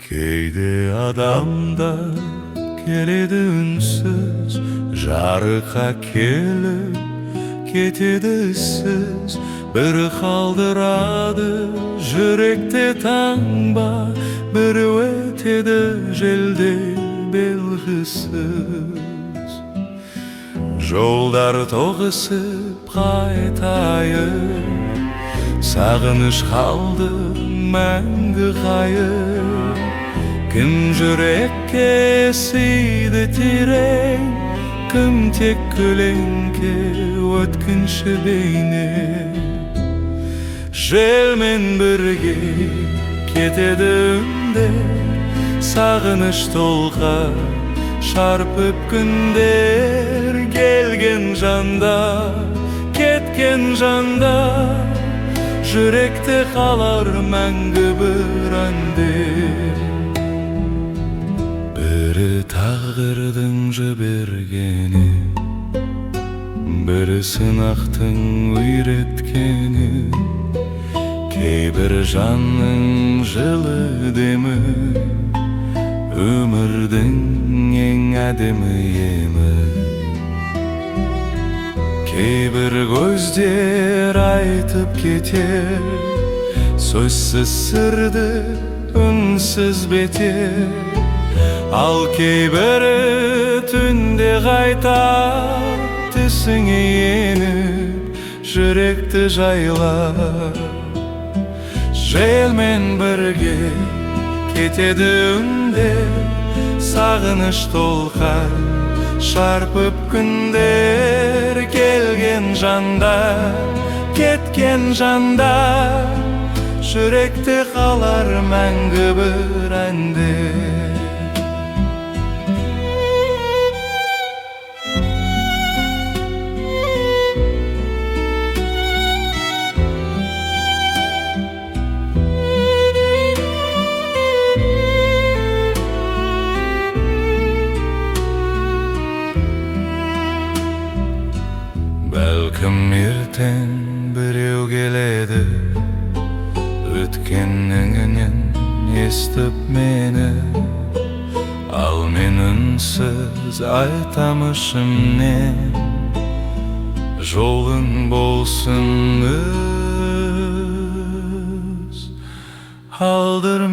Кейде адамда келеді үнсіз, жарыққа келіп кетеді ізсіз. Бірі қалдырады жүректе таңба, бірі өтеді желде белгісіз. Жолдар тоғысып қайтайын, сағыныш қалды мәңгі қайыр. Кім жүрекке сыйды терең, кім тек көлеңке өткінші бейне. Желмен бірге кетеді үндер, сағыныш толға шарпып күндер. Келген жанда, кеткен жанда, жүректе қалар мәңгі бір әнде. Бірі тағдырдың жібергені, бірі сынақтың үйреткені. Кейбір жанның жылы демі, өмірдің ең әдемі емі. Кейбір көздер айтып кетер, сөзсіз сырды үнсіз бетер. Ал кейбірі түнде қайта түсіңе еніп, жүректі жайлар. Желмен бірге кетеді үндер, сағыныш толқар шарпып күндер. Келген жанда, кеткен жанда, жүректе қалар мәңгі бір әнде. Бәлкім ертең біреу келеді, өткеніңнен естіп мені. Ал мен үнсіз айтам ішімнен, жолың болсын өз. Алдыр